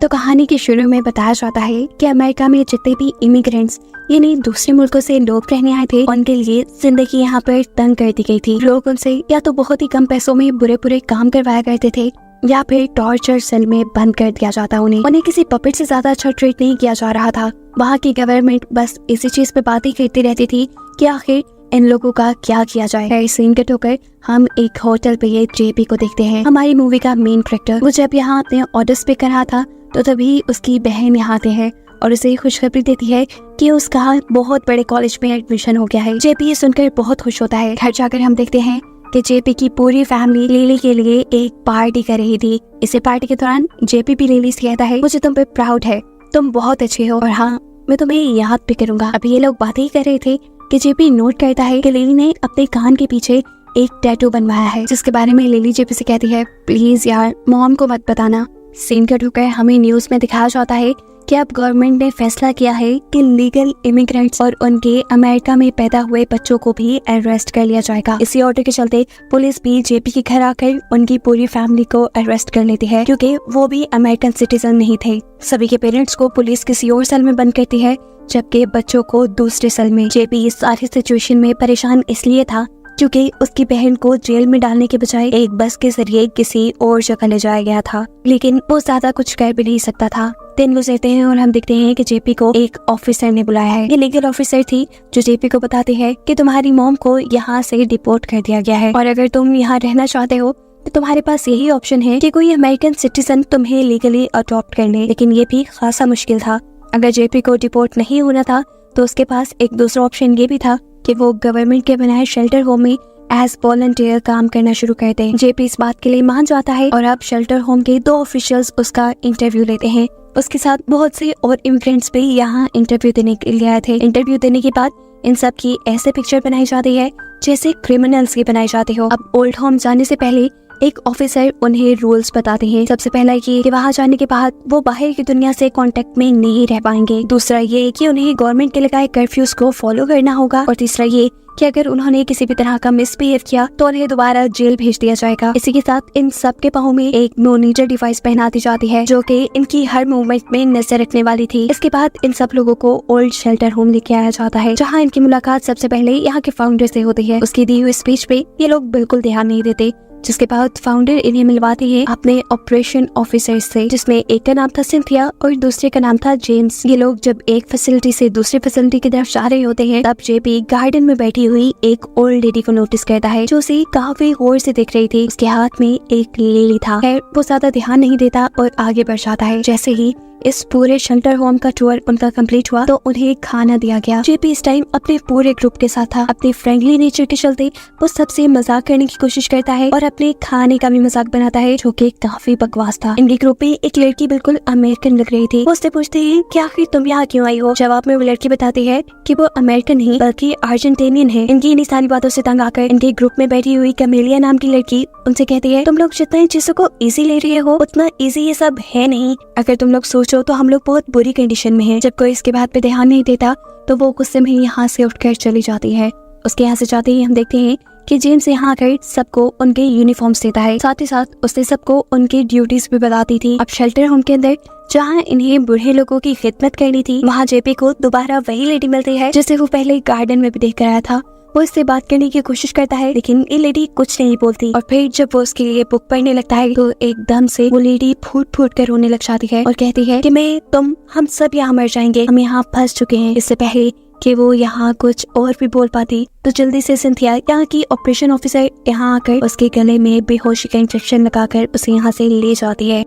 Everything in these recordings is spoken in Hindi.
तो कहानी के शुरू में बताया जाता है कि अमेरिका में जितने भी इमिग्रेंट्स यानी दूसरे मुल्कों से लोग रहने आए थे, उनके लिए जिंदगी यहाँ पर तंग कर दी गई थी। लोग उनसे या तो बहुत ही कम पैसों में बुरे बुरे काम करवाया करते थे या फिर टॉर्चर सेल में बंद कर दिया जाता। उन्हें किसी पपेट से ज्यादा अच्छा ट्रीट नहीं किया जा रहा था। वहाँ की गवर्नमेंट बस इसी चीज पे बातें करती रहती थी कि आखिर इन लोगों का क्या किया जाए। सीन कट होकर हम एक होटल पे ये जेपी को देखते हैं, हमारी मूवी का मेन कैरेक्टर। वो जब यहाँ अपने ऑर्डर्स पे कर रहा था तो तभी उसकी बहन यहाँ आते हैं और उसे खुशखबरी देती है कि उसका बहुत बड़े कॉलेज में एडमिशन हो गया है। जेपी ये सुनकर बहुत खुश होता है। घर जाकर हम देखते हैं कि जेपी की पूरी फैमिली लिली के लिए एक पार्टी कर रही थी। इसी पार्टी के दौरान जेपी भी लिली से कहता है, मुझे तुम पे प्राउड है, तुम बहुत अच्छे हो और हाँ, मैं तुम्हें याद भी करूंगा। अभी ये लोग बातें ही कर रहे थे कि जेपी नोट करता है कि लिली ने अपने कान के पीछे एक टैटू बनवाया है, जिसके बारे में लिली जेपी से कहती है, प्लीज यार मॉम को मत बताना। सीन कट होकर हमें न्यूज में दिखाया जाता है कि अब गवर्नमेंट ने फैसला किया है कि लीगल इमिग्रेंट्स और उनके अमेरिका में पैदा हुए बच्चों को भी अरेस्ट कर लिया जाएगा। इसी ऑर्डर के चलते पुलिस भी जेपी के घर आकर उनकी पूरी फैमिली को अरेस्ट कर लेती है, क्योंकि वो भी अमेरिकन सिटीजन नहीं थे। सभी के पेरेंट्स को पुलिस किसी और सेल में बंद करती है, जबकि बच्चों को दूसरे सेल में। जेपी इस सारी सिचुएशन में परेशान इसलिए था क्योंकि उसकी बहन को जेल में डालने के बजाय एक बस के जरिए किसी और जगह ले जाया गया था, लेकिन वो ज्यादा कुछ कर भी नहीं सकता था। दिन गुजरते हैं और हम देखते हैं कि जेपी को एक ऑफिसर ने बुलाया है। ये लीगल ऑफिसर थी जो जेपी को बताती है कि तुम्हारी मॉम को यहाँ से डिपोर्ट कर दिया गया है और अगर तुम यहाँ रहना चाहते हो तो तुम्हारे पास यही ऑप्शन है कि कोई अमेरिकन सिटीजन तुम्हें लीगली अडॉप्ट कर ले। लेकिन ये भी खासा मुश्किल था। अगर जेपी को डिपोर्ट नहीं होना था तो उसके पास एक दूसरा ऑप्शन ये भी था कि वो गवर्नमेंट के बनाए शेल्टर होम में एज वॉलंटियर काम करना शुरू कर दे। जेपी इस बात के लिए मान जाता है और अब शेल्टर होम के 2 ऑफिशियल्स उसका इंटरव्यू लेते हैं। उसके साथ बहुत से और इमिग्रेंट्स भी यहाँ इंटरव्यू देने के लिए आए थे। इंटरव्यू देने के बाद इन सब की ऐसे पिक्चर बनाई जाती है जैसे क्रिमिनल्स की बनाई जाती हो। अब ओल्ड होम जाने से पहले एक ऑफिसर उन्हें रूल्स बताते हैं। सबसे पहला ये कि वहाँ जाने के बाद वो बाहर की दुनिया से कांटेक्ट में नहीं रह पाएंगे। दूसरा ये कि उन्हें गवर्नमेंट के लगाए कर्फ्यूज को फॉलो करना होगा और तीसरा ये कि अगर उन्होंने किसी भी तरह का मिसबिहेव किया तो उन्हें दोबारा जेल भेज दिया जाएगा। इसी के साथ इन सब के पाँव में एक मॉनिटर डिवाइस पहना दी जाती है जो कि इनकी हर मूवमेंट में नजर रखने वाली थी। इसके बाद इन सब लोगों को ओल्ड शेल्टर होम लेके आया जाता है, जहाँ इनकी मुलाकात सबसे पहले यहाँ के फाउंडर से होती है। उसकी दी हुई स्पीच पे ये लोग बिल्कुल ध्यान नहीं देते, जिसके बाद फाउंडर इन्हें मिलवाते हैं अपने ऑपरेशन ऑफिसर से, जिसमें एक का नाम था सिंथिया और दूसरे का नाम था जेम्स। ये लोग जब एक फैसिलिटी से दूसरी फैसिलिटी की तरफ जा रहे होते हैं तब जेपी गार्डन में बैठी हुई एक ओल्ड लेडी को नोटिस करता है जो उसे काफी गौर से देख रही थी। उसके हाथ में एक लिली था। खैर वो ज्यादा ध्यान नहीं देता और आगे बढ़ जाता है। जैसे ही इस पूरे शेल्टर होम का टूर उनका कंप्लीट हुआ तो उन्हें खाना दिया गया। जेपी इस टाइम अपने पूरे ग्रुप के साथ था। अपने फ्रेंडली नेचर के चलते वो सबसे मजाक करने की कोशिश करता है और अपने खाने का भी मजाक बनाता है जो कि काफी बकवास था। इनके ग्रुप में एक लड़की बिल्कुल अमेरिकन लग रही थी। वो उससे पूछते हैं कि आखिर तुम यहाँ क्यों आई हो। जवाब में वो लड़की बताती है कि वो अमेरिकन नहीं बल्कि अर्जेंटीनियन है। इनकी इन्हीं सारी बातों से तंग आकर इनके ग्रुप में बैठी हुई कमेलिया नाम की लड़की उनसे कहती है, तुम लोग जितना चीजों को इजी ले रहे हो उतना इजी ये सब है नहीं। अगर तुम लोग सोचो तो हम लोग बहुत बुरी कंडीशन में हैं। जब कोई इसके बात पे ध्यान नहीं देता तो वो गुस्से में यहाँ से उठकर चली जाती है। उसके यहाँ से जाते ही हम देखते हैं कि जेम्स यहाँ आकर सबको उनके यूनिफॉर्म्स देता है। साथ ही साथ उसने सबको उनकी ड्यूटीज भी बताती थी। अब शेल्टर होम के अंदर जहाँ इन्हें बूढ़े लोगों की खिदमत करनी थी, वहाँ जेपी को दोबारा वही लेडी मिलती है जिसे वो पहले गार्डन में भी देख कर आया था। वो इससे बात करने की कोशिश करता है लेकिन ये लेडी कुछ नहीं बोलती और फिर जब वो उसके लिए बुक पढ़ने लगता है तो एकदम से वो लेडी फूट फूट कर रोने लग जाती है और कहती है कि मैं, तुम, हम सब यहाँ मर जाएंगे, हम यहाँ फंस चुके हैं। इससे पहले कि वो यहाँ कुछ और भी बोल पाती तो जल्दी से सिंथिया यहाँ की ऑपरेशन ऑफिसर यहाँ आकर उसके गले में बेहोशी का इंजेक्शन लगाकर उसे यहाँ से ले जाती है।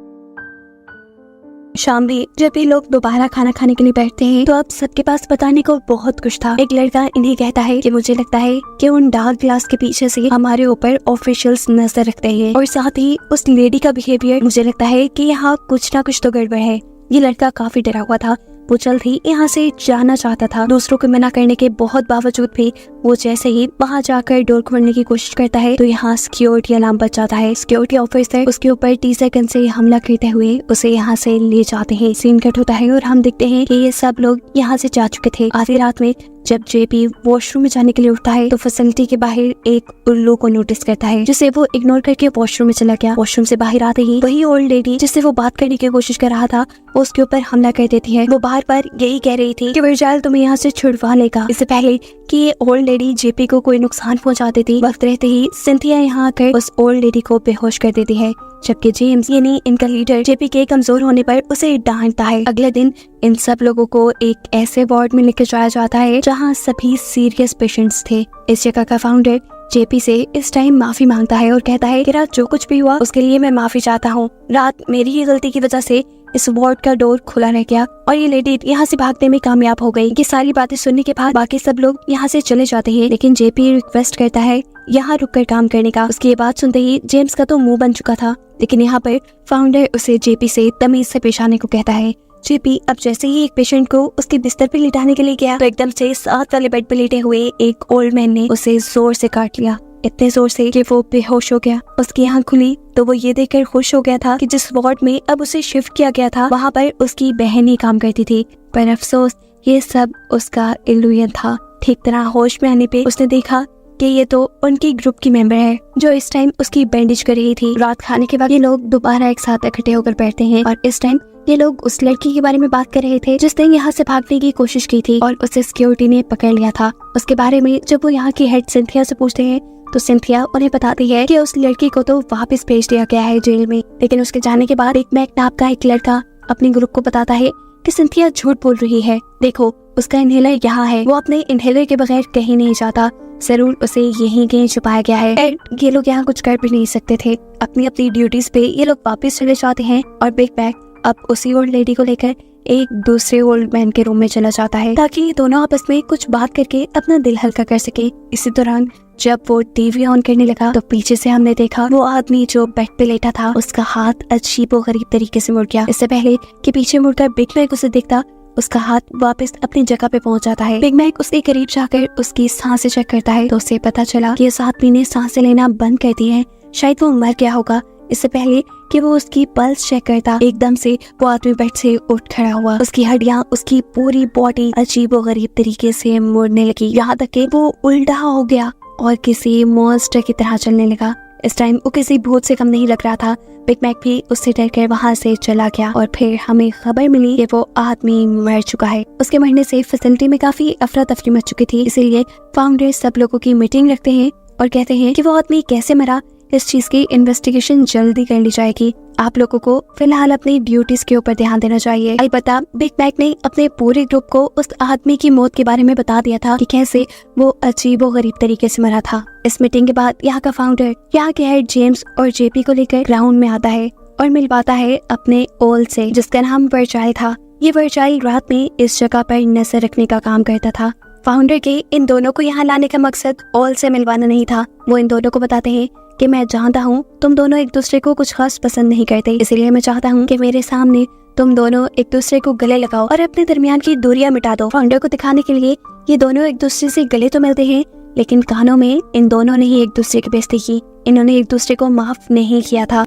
शाम भी जब ये लोग दोबारा खाना खाने के लिए बैठते हैं तो अब सबके पास बताने को बहुत कुछ था। एक लड़का इन्हें कहता है कि मुझे लगता है कि उन डार्क ग्लास के पीछे से हमारे ऊपर ऑफिशियल्स नजर रखते हैं और साथ ही उस लेडी का बिहेवियर, मुझे लगता है कि यहाँ कुछ ना कुछ तो गड़बड़ है। ये लड़का काफी डरा हुआ था। वो जल्द ही यहाँ से जाना चाहता था। दूसरों को मना करने के बहुत बावजूद भी वो जैसे ही वहाँ जाकर डोर खोलने की कोशिश करता है तो यहाँ सिक्योरिटी अलार्म बज जाता है। सिक्योरिटी ऑफिसर उसके ऊपर टीजर गन से हमला करते हुए उसे यहाँ से ले जाते हैं। सीन कट होता है और हम देखते हैं कि ये सब लोग यहाँ से जा चुके थे। आधी रात में जब जेपी वॉशरूम में जाने के लिए उठता है तो फैसिलिटी के बाहर एक उल्लू को नोटिस करता है, जिसे वो इग्नोर करके वॉशरूम में चला गया। वॉशरूम से बाहर आते ही वही ओल्ड लेडी जिससे वो बात करने की कोशिश कर रहा था वो उसके ऊपर हमला कर देती है। वो बार बार यही कह रही थी कि वर्जाइल तुम्हें यहाँ से छुड़वा लेगा। इससे पहले कि ये ओल्ड लेडी जेपी को कोई नुकसान पहुंचा देती, वक्त रहते ही सिंथिया यहाँ आकर उस ओल्ड लेडी को बेहोश कर देती है, जबकि जेम्स यानी इनका लीडर जेपी के कमजोर होने पर उसे डांटता है। अगले दिन इन सब लोगों को एक ऐसे वार्ड में लेकर जाया जाता है जहाँ सभी सीरियस पेशेंट्स थे। इस जगह का फाउंडर जेपी से इस टाइम माफी मांगता है और कहता है कि रात जो कुछ भी हुआ उसके लिए मैं माफी चाहता हूँ। रात मेरी ही गलती की वजह से इस वार्ड का डोर खुला रह गया और ये लेडी यहाँ से भागने में कामयाब हो गई। ये सारी बातें सुनने के बाद बाकी सब लोग यहाँ से चले जाते हैं, लेकिन जेपी रिक्वेस्ट करता है यहाँ रुककर काम करने का। उसकी ये बात सुनते ही जेम्स का तो मुंह बन चुका था, लेकिन यहाँ पर फाउंडर उसे जेपी से तमीज से पेश आने को कहता है। जेपी अब जैसे ही एक पेशेंट को उसके बिस्तर पे लिटाने के लिए गया तो एकदम से साथ वाले बेड पे लेटे हुए एक ओल्ड मैन ने उसे जोर से काट लिया, इतने जोर से कि वो बेहोश हो गया। उसकी आंख खुली तो वो ये देखकर खुश हो गया था कि जिस वार्ड में अब उसे शिफ्ट किया गया था वहाँ पर उसकी बहन ही काम करती थी, पर अफसोस ये सब उसका इल्यूजन था। ठीक तरह होश में आने पे उसने देखा कि ये तो उनकी ग्रुप की मेंबर है जो इस टाइम उसकी बैंडेज कर रही थी। रात खाने के बाद ये लोग दोबारा एक साथ इकट्ठे होकर बैठते हैं और इस टाइम ये लोग उस लड़की के बारे में बात कर रहे थे जिसने यहाँ से भागने की कोशिश की थी और उसे सिक्योरिटी ने पकड़ लिया था। उसके बारे में जब वो यहाँ की हेड सिंथिया से पूछते हैं तो सिंथिया उन्हें बताती है कि उस लड़की को तो वापस भेज दिया गया है जेल में, लेकिन उसके जाने के बाद एक मैक नाम का एक लड़का अपने ग्रुप को बताता है कि सिंथिया झूठ बोल रही है, देखो उसका इनहेलर यहाँ है, वो अपने इनहेलर के बगैर कहीं नहीं जाता, जरूर उसे यहीं कहीं छुपाया गया है। ये लोग यहाँ कुछ कर भी नहीं सकते थे। अपनी अपनी ड्यूटीज पे ये लोग वापस चले जाते हैं और बिग बैग अब उसी ओल्ड लेडी को लेकर एक दूसरे ओल्ड मैन के रूम में चला जाता है ताकि ये दोनों आपस में कुछ बात करके अपना दिल हल्का कर सके। इसी दौरान जब वो टीवी ऑन करने लगा तो पीछे से हमने देखा वो आदमी जो बेड पे लेटा था उसका हाथ अजीबोगरीब तरीके से मुड़ गया। इससे पहले कि पीछे मुड़कर बिग मैक उसे देखता उसका हाथ वापस अपनी जगह पे पहुंच जाता है। बिग मैक उसके करीब जाकर उसकी सांसें चेक करता है तो उसे पता चला कि इस आदमी ने सांसें लेना बंद कर दी है, शायद वो मर गया होगा। इससे पहले कि वो उसकी पल्स चेक करता एकदम से वो आदमी बेड से उठ खड़ा हुआ, उसकी हड्डियां उसकी पूरी बॉडी अजीबोगरीब तरीके से मुड़ने लगी, यहाँ तक कि वो उल्टा हो गया और किसी मॉन्स्टर की तरह चलने लगा। इस टाइम वो किसी भूत से कम नहीं लग रहा था। बिग मैक भी उससे डरकर वहाँ से चला गया और फिर हमें खबर मिली कि वो आदमी मर चुका है। उसके मरने से फैसिलिटी में काफी अफरा तफरी मच चुकी थी, इसीलिए फाउंडर सब लोगों की मीटिंग रखते हैं और कहते हैं कि वो आदमी कैसे मरा इस चीज की इन्वेस्टिगेशन जल्दी कर ली जाएगी। आप लोगों को फिलहाल अपनी ड्यूटीज के ऊपर ध्यान देना चाहिए। अलबत्ता बिग मैक ने अपने पूरे ग्रुप को उस आदमी की मौत के बारे में बता दिया था कि कैसे वो अजीबोगरीब तरीके से मरा था। इस मीटिंग के बाद यहाँ का फाउंडर यहाँ के हेड जेम्स और जेपी को लेकर ग्राउंड में आता है और मिलवाता है अपने ओल्ड से जिसका नाम वर्जाइल था। ये वर्जाइल रात में इस जगह पर नजर रखने का काम करता था। फाउंडर के इन दोनों को यहाँ लाने का मकसद ओल्ड से मिलवाना नहीं था। वो इन दोनों को बताते हैं कि मैं जानता हूँ तुम दोनों एक दूसरे को कुछ खास पसंद नहीं करते, इसलिए मैं चाहता हूँ कि मेरे सामने तुम दोनों एक दूसरे को गले लगाओ और अपने दरमियान की दूरियां मिटा दो। फाउंडर को दिखाने के लिए ये दोनों एक दूसरे से गले तो मिलते हैं, लेकिन कानों में इन दोनों ने ही एक दूसरे की बेइज्जती की। इन्होंने एक दूसरे को माफ नहीं किया था।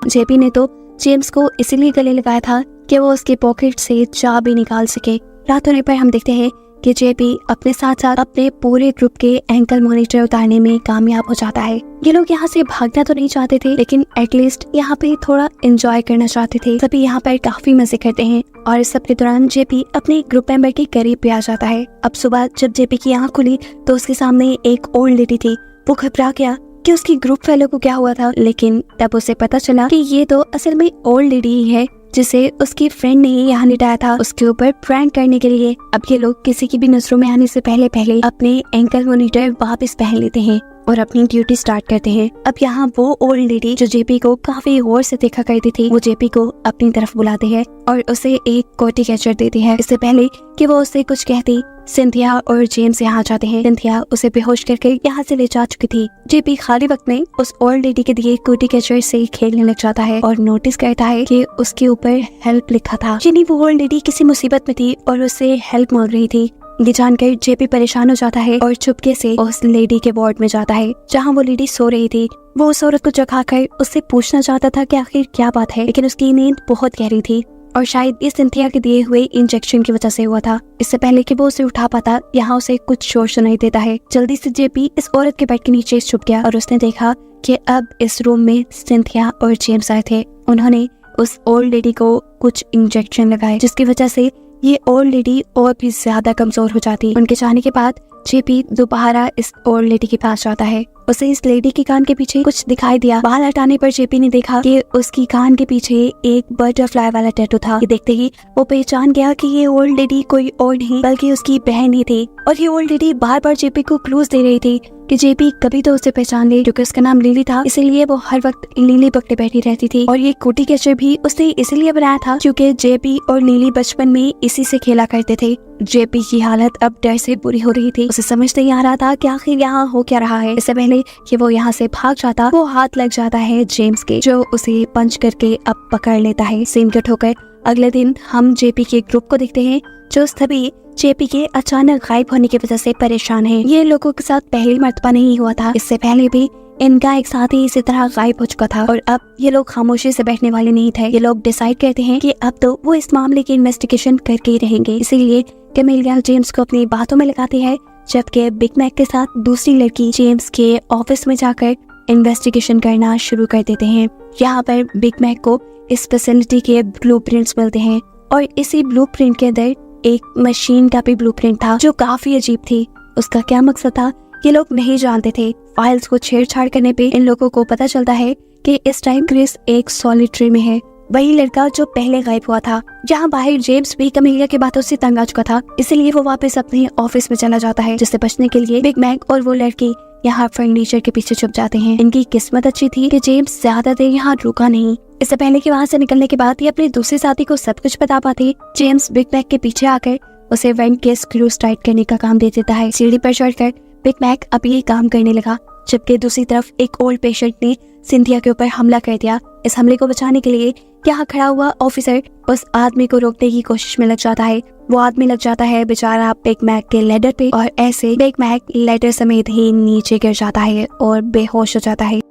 जेपी ने तो जेम्स को इसीलिए गले लगाया था कि वो उसके पॉकेट से चाबी निकाल सके। रात होने पर हम देखते हैं कि जेपी अपने साथ साथ अपने पूरे ग्रुप के एंकल मॉनिटर उतारने में कामयाब हो जाता है। ये लोग यहाँ से भागना तो नहीं चाहते थे, लेकिन एटलीस्ट यहाँ पे थोड़ा एंजॉय करना चाहते थे। सभी यहाँ पर काफी मजे करते हैं और इस सब के दौरान जेपी अपने ग्रुप मेंबर के करीब भी आ जाता है। अब सुबह जब जेपी की आँख खुली तो उसके सामने एक ओल्ड लेडी थी। वो घबरा गया कि उसकी ग्रुप फेलो को क्या हुआ था, लेकिन तब उसे पता चला कि ये तो असल में ओल्ड लेडी ही है जिसे उसकी फ्रेंड ने यहाँ लिटाया था उसके ऊपर प्रैंक करने के लिए। अब ये लोग किसी की भी नजरों में आने से पहले अपने एंकल मॉनिटर वापस पहन लेते हैं और अपनी ड्यूटी स्टार्ट करते हैं। अब यहाँ वो ओल्ड लेडी जो जेपी को काफी गौर से देखा करती थी, वो जेपी को अपनी तरफ बुलाते हैं और उसे एक कोटी कैचर देती है। इससे पहले कि वो उससे कुछ कहती, सिंथिया और जेम्स यहाँ जाते हैं। सिंथिया उसे बेहोश करके यहाँ से ले जा चुकी थी। जेपी खाली वक्त में उस ओल्ड लेडी के दिए कोटी कैचर से खेलने लग जाता है और नोटिस करता है कि उसके ऊपर हेल्प लिखा था, यानी वो ओल्ड लेडी किसी मुसीबत में थी और उससे हेल्प मांग रही थी। ये जानकर जेपी परेशान हो जाता है और चुपके से उस लेडी के वार्ड में जाता है जहाँ वो लेडी सो रही थी। वो उस औरत को जगाकर उससे पूछना चाहता था कि आखिर क्या बात है, लेकिन उसकी नींद बहुत गहरी थी। और शायद ये सिंथिया के दिए हुए इंजेक्शन की वजह से हुआ था। इससे पहले कि वो उसे उठा पाता, यहाँ उसे कुछ शोर सुनाई देता है। जल्दी से जेपी इस औरत के बेड के नीचे छुप गया और उसने देखा कि अब इस रूम में सिंथिया और जेम्स आए थे। उन्होंने उस ओल्ड लेडी को कुछ इंजेक्शन लगाए, जिसकी वजह से ये ओल्ड लेडी और भी ज्यादा कमजोर हो जाती। उनके जाने के बाद जेपी दोबारा इस ओल्ड लेडी के पास जाता है। उसे इस लेडी के कान के पीछे कुछ दिखाई दिया। बाल हटाने पर जेपी ने देखा कि उसकी कान के पीछे एक बटरफ्लाई वाला टैटू था। ये देखते ही वो पहचान गया कि ये ओल्ड लेडी कोई और नहीं बल्कि उसकी बहन ही थी। और ये ओल्ड लेडी बार बार जेपी को क्लूज दे रही थी कि जेपी कभी तो उसे पहचान ले, क्योंकि उसका नाम लिली था, इसीलिए वो हर वक्त लिली पकड़े बैठी रहती थी। और ये कोटी कैचर भी उसने इसीलिए बनाया था क्योंकि जेपी और लिली बचपन में इसी से खेला करते थे। जेपी की हालत अब डर से बुरी हो रही थी। उसे समझ नहीं आ रहा था कि आखिर यहाँ हो क्या रहा है। इससे पहले कि वो यहाँ से भाग जाता, वो हाथ लग जाता है जेम्स के, जो उसे पंच करके अब पकड़ लेता है। सीन कट होकर अगले दिन हम जेपी के ग्रुप को देखते हैं, जो सभी जेपी के अचानक गायब होने की वजह से परेशान है। ये लोगों के साथ पहली मर्तबा नहीं हुआ था, इससे पहले भी इनका एक साथी इसी तरह गायब हो चुका था। और अब ये लोग खामोशी से बैठने वाले नहीं थे। ये लोग डिसाइड करते हैं कि अब तो वो इस मामले की इन्वेस्टिगेशन करके ही रहेंगे। इसीलिए कैमेलिया जेम्स को अपनी बातों में लगाती है, जबकि बिग मैक के साथ दूसरी लड़की जेम्स के ऑफिस में जाकर इन्वेस्टिगेशन करना शुरू कर देते हैं। यहाँ पर बिग मैक को इस फैसिलिटी के ब्लूप्रिंट्स मिलते हैं और इसी ब्लूप्रिंट के अंदर एक मशीन का भी ब्लूप्रिंट था जो काफी अजीब थी। उसका क्या मकसद था ये लोग नहीं जानते थे। फाइल्स को छेड़छाड़ करने पे इन लोगों को पता चलता है कि इस टाइम क्रिस एक सॉलिटरी में है, वही लड़का जो पहले गायब हुआ था। जहाँ बाहर जेम्स भी कैमेलिया की बातों से तंग आ चुका था, इसलिए वो वापस अपने ऑफिस में चला जाता है, जिससे बचने के लिए बिग मैक और वो लड़की यहाँ फर्नीचर के पीछे छुप जाते हैं। इनकी किस्मत अच्छी थी कि जेम्स ज्यादा देर यहाँ रुका नहीं। इससे पहले कि वहाँ से निकलने के बाद ये अपने दूसरे साथी को सब कुछ बता पाते, जेम्स बिग मैक के पीछे आकर उसे वेंट के स्क्रूज टाइट करने का काम दे देता है। सीढ़ी पर चढ़कर बिग मैक अब ये काम करने लगा, जबकि दूसरी तरफ एक ओल्ड पेशेंट ने सिंथिया के ऊपर हमला कर दिया। इस हमले को बचाने के लिए यहाँ खड़ा हुआ ऑफिसर उस आदमी को रोकने की कोशिश में लग जाता है। वो आदमी लग जाता है बेचारा बिग मैक के लेडर पे और ऐसे बिग मैक लेडर समेत ही नीचे गिर जाता है और बेहोश हो जाता है।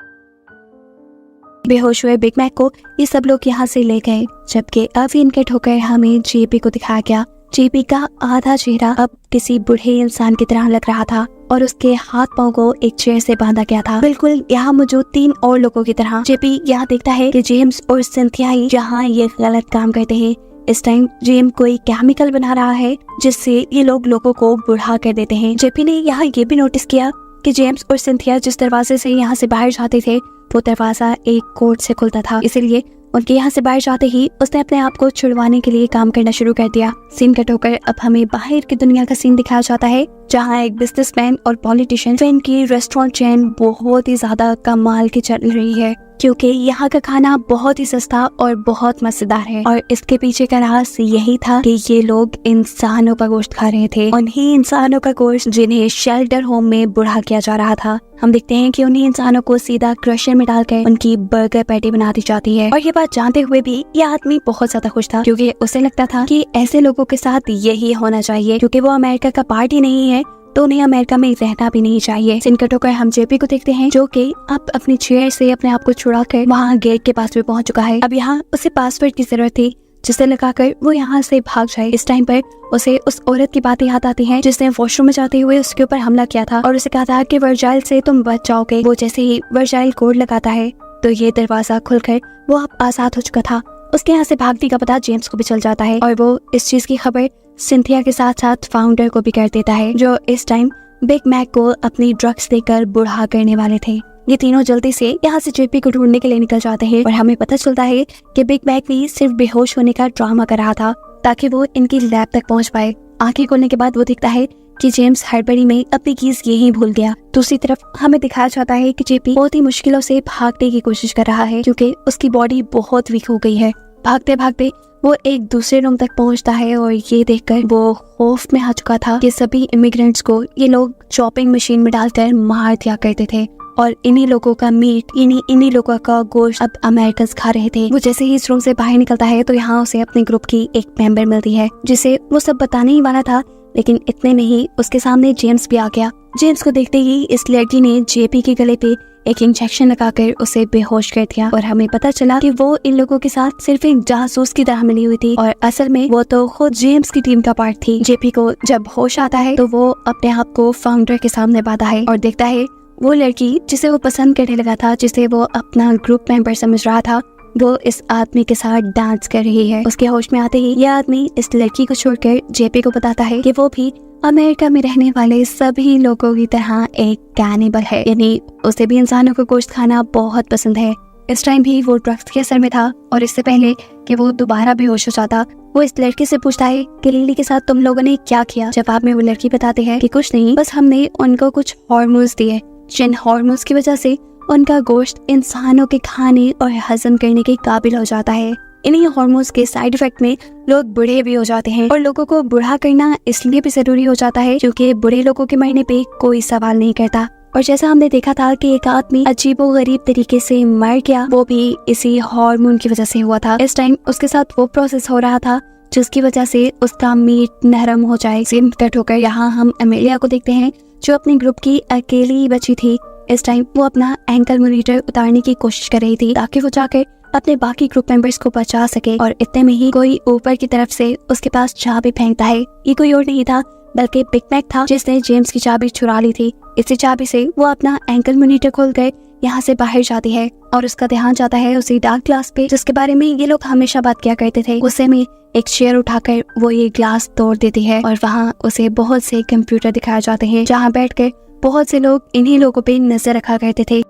बेहोश हुए बिग मैक को ये सब लोग यहाँ से ले गए, जबकि अब इनके ठोकर हमें जेपी को दिखाया गया। जेपी का आधा चेहरा अब किसी बूढ़े इंसान की तरह लग रहा था और उसके हाथ पांव को एक चेयर से बांधा गया था, बिल्कुल यहाँ मौजूद 3 और लोगों की तरह। जेपी यहाँ देखता है कि जेम्स और सिंथिया ही यहाँ ये गलत काम करते हैं। इस टाइम जेम कोई केमिकल बना रहा है जिससे ये लोगों को बुढ़ा कर देते हैं। जेपी ने यहाँ ये भी नोटिस किया कि जेम्स और सिंथिया जिस दरवाजे से यहाँ से बाहर जाते थे वो दरवाजा एक कोड से खुलता था, इसलिए उनके यहाँ से बाहर जाते ही उसने अपने आप को छुड़वाने के लिए काम करना शुरू कर दिया। सीन कट होकर अब हमें बाहर की दुनिया का सीन दिखाया जाता है, जहाँ एक बिजनेसमैन और पॉलिटिशियन फिन की रेस्टोरेंट चेन बहुत ही ज्यादा कमाल की चल रही है, क्योंकि यहाँ का खाना बहुत ही सस्ता और बहुत मजेदार है। और इसके पीछे का राज यही था कि ये लोग इंसानों का गोश्त खा रहे थे, उन्हीं इंसानों का गोश्त जिन्हें शेल्टर होम में बुढ़ा किया जा रहा था। हम देखते हैं कि उन्हीं इंसानों को सीधा क्रशर में डालकर उनकी बर्गर पैटी बना दी जाती है। और ये बात जानते हुए भी ये आदमी बहुत ज्यादा खुश था, क्योंकि उसे लगता था कि ऐसे लोगों के साथ यही होना चाहिए, क्योंकि वो अमेरिका का पार्ट ही नहीं है तो उन्हें अमेरिका में रहना भी नहीं चाहिए। सिनकट होकर हम जेपी को देखते हैं, जो कि अब अपनी चेयर से अपने आप को छुड़ाकर वहाँ गेट के पास भी पहुँच चुका है। अब यहाँ उसे पासवर्ड की जरूरत थी जिसे लगाकर वो यहाँ से भाग जाए। इस टाइम पर उसे उस औरत की बातें याद आती हैं जिसने वॉशरूम में जाते हुए उसके ऊपर हमला किया था और उसे कहा था कि वर्जाइल से तुम बच जाओगे। वो जैसे ही वर्जाइल कोड लगाता है तो ये दरवाजा खुलकर वो अब आजाद हो चुका था। उसके यहाँ से भागने का पता जेम्स को भी चल जाता है और वो इस चीज की खबर सिंथिया के साथ साथ फाउंडर को भी कर देता है, जो इस टाइम बिग मैक को अपनी ड्रग्स देकर बुढ़ा करने वाले थे। ये तीनों जल्दी से यहाँ से जेपी को ढूंढने के लिए निकल जाते हैं और हमें पता चलता है कि बिग मैक भी सिर्फ बेहोश होने का ड्रामा कर रहा था ताकि वो इनकी लैब तक पहुँच पाए। आंखें खोलने के बाद वो दिखता है कि जेम्स हड़बड़ी में अपनी कीज यहीं भूल गया। दूसरी तरफ हमें दिखाया जाता है कि जेपी बहुत ही मुश्किलों से भागने की कोशिश कर रहा है, क्योंकि उसकी बॉडी बहुत वीक हो गई है। भागते भागते वो एक दूसरे रूम तक पहुंचता है और ये देखकर वो खौफ में आ चुका था कि सभी इमिग्रेंट्स को ये लोग चॉपिंग मशीन में डालकर मार दिया करते थे और इन्हीं लोगों का मीट इन्हीं लोगों का गोश्त अब अमेरिकन खा रहे थे। वो जैसे ही इस रूम से बाहर निकलता है तो यहाँ उसे अपने ग्रुप की एक मेंबर मिलती है जिसे वो सब बताने ही वाला था, लेकिन इतने में ही उसके सामने जेम्स भी आ गया। जेम्स को देखते ही इस लड़की ने जेपी के गले पे एक इंजेक्शन लगाकर उसे बेहोश कर दिया और हमें पता चला कि वो इन लोगों के साथ सिर्फ एक जासूस की तरह मिली हुई थी और असल में वो तो खुद जेम्स की टीम का पार्ट थी। जेपी को जब होश आता है तो वो अपने आप को फाउंडर के सामने बांधा है और देखता है वो लड़की जिसे वो पसंद करने लगा था, जिसे वो अपना ग्रुप मेंबर समझ रहा था, वो इस आदमी के साथ डांस कर रही है। उसके होश में आते ही यह आदमी इस लड़की को छोड़कर जेपी को बताता है कि वो भी अमेरिका में रहने वाले सभी लोगों की तरह एक कैनिबल है, यानी उसे भी इंसानों को गोश्त खाना बहुत पसंद है। इस टाइम भी वो ड्रग्स के असर में था और इससे पहले कि वो दोबारा बेहोश हो जाता, वो इस लड़की से पूछता है कि लिली के साथ तुम लोगों ने क्या किया। जवाब में वो लड़की बताती है कि कुछ नहीं, बस हमने उनको कुछ हार्मोन्स दिए, जिन हार्मोन्स की वजह से उनका गोश्त इंसानों के खाने और हजम करने के काबिल हो जाता है। इन्हीं हार्मोन्स के साइड इफेक्ट में लोग बूढ़े भी हो जाते हैं और लोगों को बूढ़ा करना इसलिए भी जरूरी हो जाता है क्योंकि बूढ़े लोगों के मरने पे कोई सवाल नहीं करता। और जैसा हमने देखा था कि एक आदमी अजीबोगरीब तरीके से मर गया, वो भी इसी हार्मोन की वजह से हुआ था। इस टाइम उसके साथ वो प्रोसेस हो रहा था जिसकी वजह से उसका मीट नरम हो जाए, स्किन कट होकर। यहाँ हम एमेलिया को देखते हैं जो अपने ग्रुप की अकेली बची थी। इस टाइम वो अपना एंकल मॉनिटर उतारने की कोशिश कर रही थी ताकि वो जाकर अपने बाकी ग्रुप मेंबर्स को बचा सके और इतने में ही कोई ऊपर की तरफ से उसके पास चाबी फेंकता है। ये कोई और नहीं था बल्कि बिग मैक था जिसने जेम्स की चाबी चुरा ली थी। इसी चाबी से वो अपना एंकल मॉनिटर खोलकर यहाँ से बाहर जाती है और उसका ध्यान जाता है उसी डार्क ग्लास पे जिसके बारे में ये लोग हमेशा बात किया करते थे। गुस्से में एक चेयर उठाकर वो ये ग्लास तोड़ देती है और वहाँ उसे बहुत से कंप्यूटर दिखाए जाते हैं जहाँ बैठकर बहुत से लोग इन्हीं लोगों पे नजर रखा करते थे।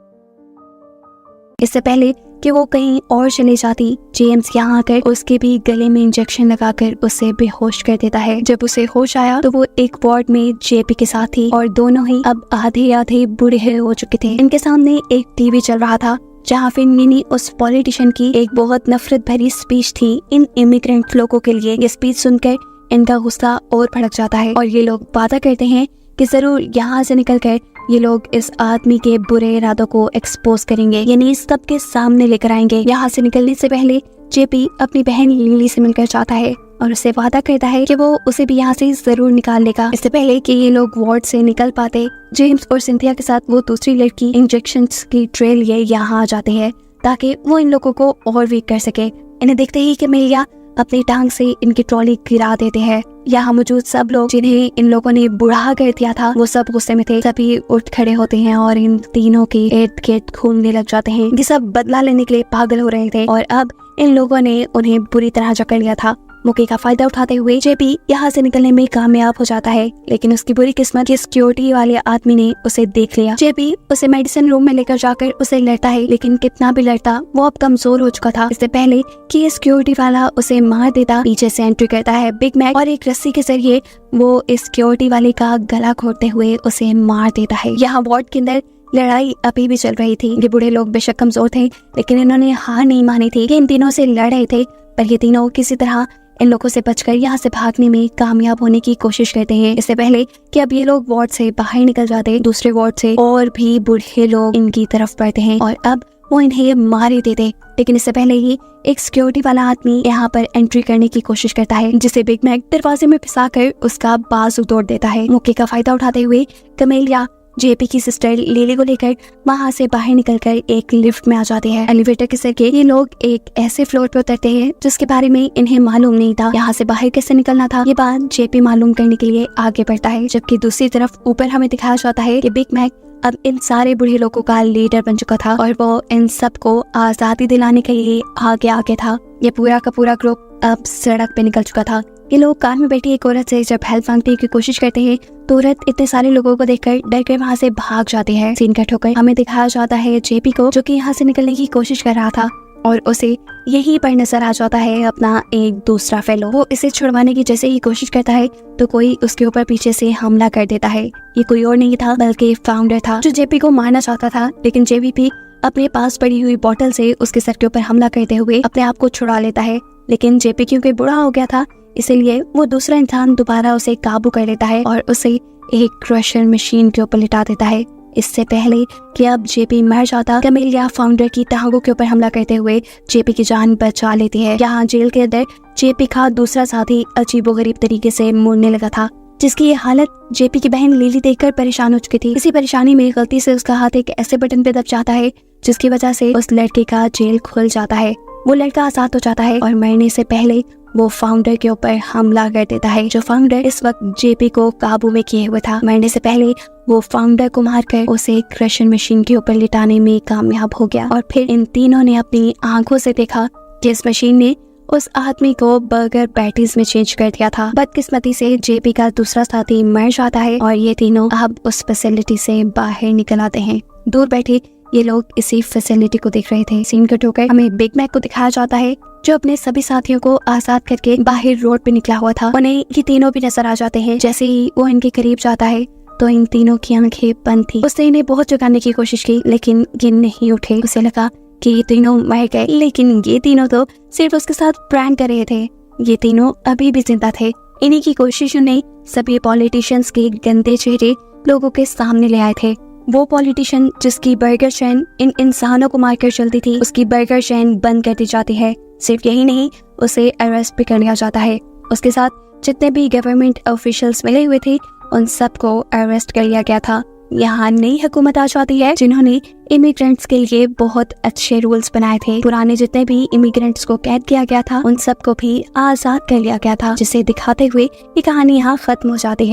इससे पहले कि वो कहीं और चले जाती, जेम्स यहाँ आकर उसके भी गले में इंजेक्शन लगाकर उसे बेहोश कर देता है। जब उसे होश आया तो वो एक वार्ड में जेपी के साथ थी और दोनों ही अब आधे आधे बूढ़े हो चुके थे। इनके सामने एक टीवी चल रहा था जहाँ फिर मिनी उस पॉलिटिशियन की एक बहुत नफरत भरी स्पीच थी इन इमिग्रेंट लोगों के लिए। ये स्पीच सुनकर इनका गुस्सा और भड़क जाता है और ये लोग वादा करते हैं कि जरूर यहाँ से निकलकर ये लोग इस आदमी के बुरे इरादों को एक्सपोज करेंगे, यानी सबके सामने लेकर आएंगे। यहाँ से निकलने से पहले जेपी अपनी बहन लिली से मिलकर जाता है और उसे वादा करता है कि वो उसे भी यहाँ से जरूर निकाल लेगा। इससे पहले कि ये लोग वार्ड से निकल पाते, जेम्स और सिंथिया के साथ वो दूसरी लड़की इंजेक्शंस की ट्रेल लिए यहाँ आ जाते हैं ताकि वो इन लोगों को और वीक कर सके। इन्हें देखते ही कि मेलिया अपनी टांग से इनकी ट्रॉली गिरा देते हैं। यहाँ मौजूद सब लोग जिन्हें इन लोगों ने बुढ़ा कर दिया था वो सब गुस्से में थे। सभी उठ खड़े होते हैं और इन तीनों के इर्द गिर्द घूमने लग जाते हैं। ये सब बदला लेने के लिए पागल हो रहे थे और अब इन लोगों ने उन्हें बुरी तरह जकड़ लिया था। मौके का फायदा उठाते हुए जेपी यहाँ से निकलने में कामयाब हो जाता है, लेकिन उसकी बुरी किस्मत कि सिक्योरिटी वाले आदमी ने उसे देख लिया। जेपी उसे मेडिसिन रूम में लेकर जाकर उसे लड़ता है, लेकिन कितना भी लड़ता वो अब कमजोर हो चुका था। इससे पहले कि ये सिक्योरिटी वाला उसे मार देता, पीछे से एंट्री करता है बिग मैक और एक रस्सी के जरिए वो इस सिक्योरिटी वाले का गला घोटते हुए उसे मार देता है। यहाँ वार्ड के अंदर लड़ाई अभी भी चल रही थी। ये बूढ़े लोग बेशक कमजोर थे लेकिन इन्होंने हार नहीं मानी थी कि इन तीनों से लड़ रहे थे, पर ये तीनों किसी तरह इन लोगों से बचकर यहाँ से भागने में कामयाब होने की कोशिश करते हैं। इससे पहले कि अब ये लोग वार्ड से बाहर निकल जाते, दूसरे वार्ड से और भी बूढ़े लोग इनकी तरफ बढ़ते हैं और अब वो इन्हें मार ही देते। लेकिन इससे पहले ही एक सिक्योरिटी वाला आदमी यहाँ पर एंट्री करने की कोशिश करता है जिसे बिग मैक दरवाजे में फंसाकर उसका बाजू तोड़ देता है। मौके का फायदा उठाते हुए कमेलिया जेपी की सिस्टर लिली को लेकर वहाँ से बाहर निकलकर एक लिफ्ट में आ जाते हैं। एलिवेटर के जरिए ये लोग एक ऐसे फ्लोर पर उतरते हैं जिसके बारे में इन्हें मालूम नहीं था। यहाँ से बाहर कैसे निकलना था ये बात जेपी मालूम करने के लिए आगे बढ़ता है, जबकि दूसरी तरफ ऊपर हमें दिखाया जाता है कि बिग मैक अब इन सारे बूढ़े लोगों का लीडर बन चुका था और वो इन सबको आजादी दिलाने के लिए आगे था। ये पूरा का पूरा ग्रुप अब सड़क पे निकल चुका था। ये लोग कार में बैठी एक औरत से जब हेल्प मांगने की कोशिश करते हैं तो औरत इतने सारे लोगों को देखकर डर कर वहाँ से भाग जाते हैं। सीन कट होकर हमें दिखाया जाता है जेपी को जो कि यहाँ से निकलने की कोशिश कर रहा था और उसे यहीं पर नजर आ जाता है अपना एक दूसरा फेलो। वो इसे छुड़वाने की जैसे ही कोशिश करता है तो कोई उसके ऊपर पीछे से हमला कर देता है। ये कोई और नहीं था बल्कि फाउंडर था जो जेपी को मारना चाहता था, लेकिन जेपी भी अपने पास पड़ी हुई बोतल से उसके सर के ऊपर हमला करते हुए अपने आप को छुड़ा लेता है। लेकिन जेपी क्योंकि बुरा हो गया था इसीलिए वो दूसरा इंसान दोबारा उसे काबू कर लेता है और उसे एक क्रशर मशीन के ऊपर लिटा देता है। इससे पहले कि अब जेपी मर जाता, कमेलिया फाउंडर की टांगों के ऊपर हमला करते हुए जेपी की जान बचा लेती है। यहाँ जेल के अंदर जेपी का दूसरा साथी अजीबोगरीब तरीके से मुड़ने लगा था जिसकी ये हालत जेपी की बहन लिली देखकर परेशान हो चुकी थी। इसी परेशानी में गलती से उसका हाथ एक ऐसे बटन पे दब जाता है जिसकी वजह से उस लड़के का जेल खुल जाता है। वो लड़का आजाद हो जाता है और मरने से पहले वो फाउंडर के ऊपर हमला कर देता है, जो फाउंडर इस वक्त जेपी को काबू में किए हुए था। मरने से पहले वो फाउंडर को मारकर उसे क्रशर मशीन के ऊपर लिटाने में कामयाब हो गया। और फिर इन तीनों ने अपनी आंखों से देखा कि इस मशीन ने उस आदमी को बर्गर पैटीज में चेंज कर दिया था। बदकिस्मती से जेपी का दूसरा साथी मर जाता है और ये तीनों अब उस फैसिलिटी से बाहर निकल आते हैं। दूर बैठे ये लोग इसी फैसिलिटी को देख रहे थे। सीन कट होकर हमें बिग मैक को दिखाया जाता है, जो अपने सभी साथियों को आजाद करके बाहर रोड पे निकला हुआ था। उन्हें ये तीनों भी नजर आ जाते हैं। जैसे ही वो इनके करीब जाता है तो इन तीनों की आंखें बंद थी। उसने इन्हें बहुत जगाने की कोशिश की लेकिन ये नहीं उठे। उसे लगा कि ये तीनों मर गए, लेकिन ये तीनों तो सिर्फ उसके साथ प्रैंक कर रहे थे। ये तीनों अभी भी जिंदा थे। इन्हीं की कोशिशों ने सभी पॉलिटिशियंस के गंदे चेहरे लोगों के सामने ले आए थे। वो पॉलिटिशियन जिसकी बर्गर चेन इन इंसानों को मारकर चलती थी, उसकी बर्गर चेन बंद कर दी जाती है। सिर्फ यही नहीं, उसे अरेस्ट भी कर लिया जाता है। उसके साथ जितने भी गवर्नमेंट ऑफिशियल्स मिले हुए थे उन सबको अरेस्ट कर लिया गया था। यहाँ नई हुकूमत आ जाती है जिन्होंने इमिग्रेंट्स के लिए बहुत अच्छे रूल्स बनाए थे। पुराने जितने भी इमिग्रेंट्स को कैद किया गया था उन सबको भी आजाद कर लिया गया था, जिसे दिखाते हुए ये कहानी यहाँ खत्म हो जाती है।